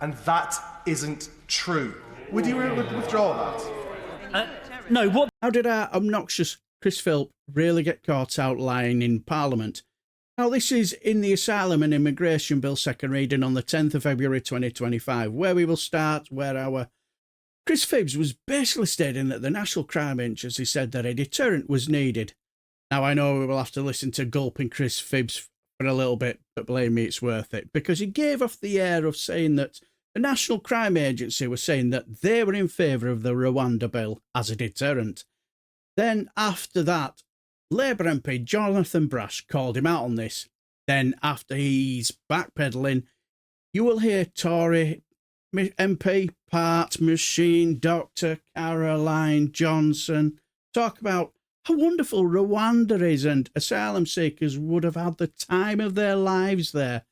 and that isn't true. Would you withdraw that? No, what? How did our obnoxious Chris Philp really get caught out lying in Parliament? Now, this is in the Asylum and Immigration Bill second reading on the 10th of February 2025, where we will start where our Chris Fibs was basically stating that the National Crime Agency said that a deterrent was needed. Now, I know we will have to listen to gulping Chris Fibs for a little bit, but believe me, it's worth it, because he gave off the air of saying that the National Crime Agency was saying that they were in favour of the Rwanda Bill as a deterrent. Then, after that, Labour MP Jonathon Brash called him out on this. Then, after he's backpedaling, you will hear Tory MP, Part Machine, Dr. Caroline Johnson talk about how wonderful Rwanda is and asylum seekers would have had the time of their lives there.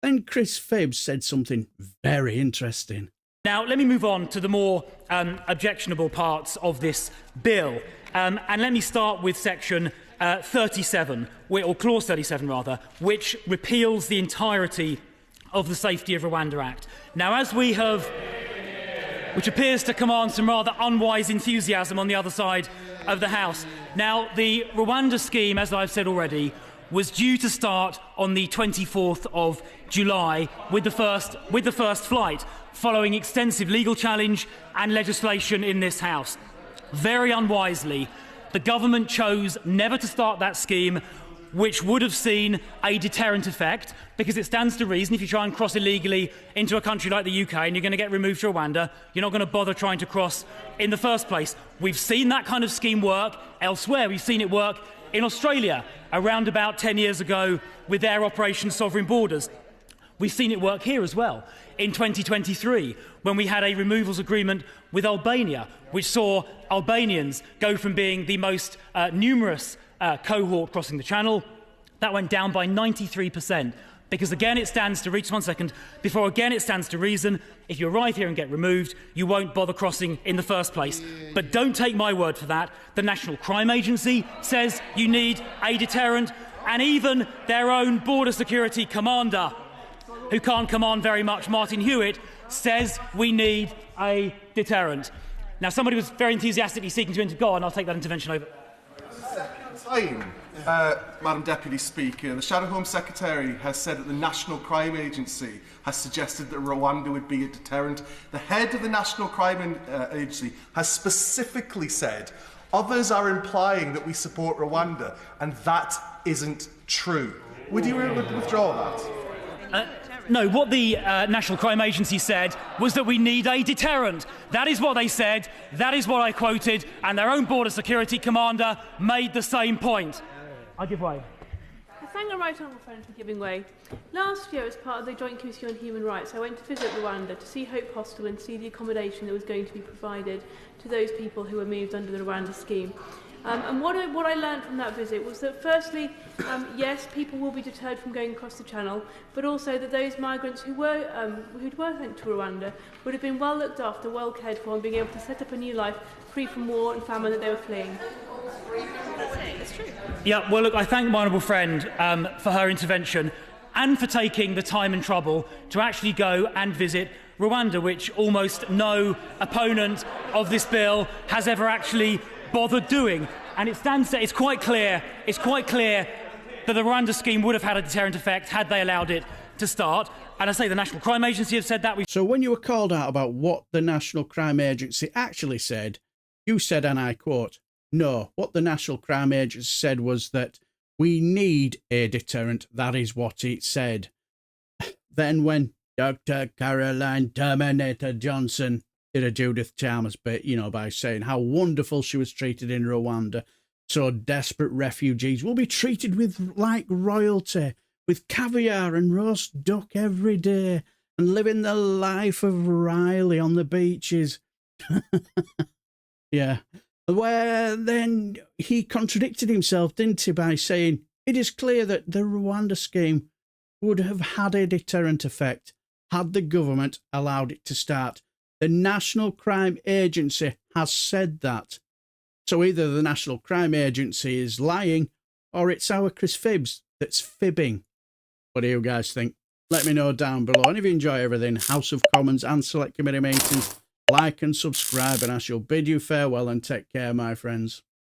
Then Chris Philp said something very interesting. Now, let me move on to the more objectionable parts of this bill. And let me start with section 37, or clause 37 rather, which repeals the entirety of the Safety of Rwanda Act. Now, as we have, which appears to command some rather unwise enthusiasm on the other side of the House. Now, the Rwanda scheme, as I've said already, was due to start on the 24th of July with the first flight, following extensive legal challenge and legislation in this House. Very unwisely, the government chose never to start that scheme, which would have seen a deterrent effect, because it stands to reason if you try and cross illegally into a country like the UK and you're going to get removed to Rwanda, you're not going to bother trying to cross in the first place. We've seen that kind of scheme work elsewhere. We've seen it work in Australia around about 10 years ago with their Operation Sovereign Borders. We've seen it work here as well in 2023 when we had a removals agreement with Albania, which saw Albanians go from being the most numerous cohort crossing the Channel. That went down by 93%. Because again, it stands to reach, 1 second, before again it stands to reason, if you arrive here and get removed, you won't bother crossing in the first place. But don't take my word for that. The National Crime Agency says you need a deterrent, and even their own border security commander, who can't command very much, Martin Hewitt, says we need a deterrent. Now, somebody was very enthusiastically seeking to intervene. I'll take that intervention over. Time, Madam Deputy Speaker, the Shadow Home Secretary has said that the National Crime Agency has suggested that Rwanda would be a deterrent. The head of the National Crime Agency has specifically said others are implying that we support Rwanda, and that isn't true. Would you withdraw that? No, what the National Crime Agency said was that we need a deterrent. That is what they said, that is what I quoted, and their own border security commander made the same point. I give way. I thank the right honourable friend for giving way. Last year, as part of the Joint Committee on Human Rights, I went to visit Rwanda to see Hope Hostel and see the accommodation that was going to be provided to those people who were moved under the Rwanda scheme. And what I learned from that visit was that, firstly, yes, people will be deterred from going across the Channel, but also that those migrants who were sent to Rwanda would have been well looked after, well cared for, and being able to set up a new life free from war and famine that they were fleeing. That's true. Yeah, well, look, I thank my honourable friend for her intervention and for taking the time and trouble to actually go and visit Rwanda, which almost no opponent of this bill has ever actually bothered doing. And it's quite clear that the Rwanda scheme would have had a deterrent effect had they allowed it to start. And I say the National Crime Agency have said that. So when you were called out about what the National Crime Agency actually said, you said, and I quote, "No, what the National Crime Agency said was that we need a deterrent. That is what it said." Then when Dr. Caroline Terminator Johnson did a Judith Chalmers bit, by saying how wonderful she was treated in Rwanda, so desperate refugees will be treated with like royalty, with caviar and roast duck every day, and living the life of Riley on the beaches. Yeah. Where then he contradicted himself, didn't he, by saying it is clear that the Rwanda scheme would have had a deterrent effect had the government allowed it to start. The National Crime Agency has said that. So either the National Crime Agency is lying or it's our Chris Fibs that's fibbing. What do you guys think? let me know down below. And if you enjoy everything, House of Commons and Select Committee meetings, like and subscribe, and I shall bid you farewell and take care, my friends.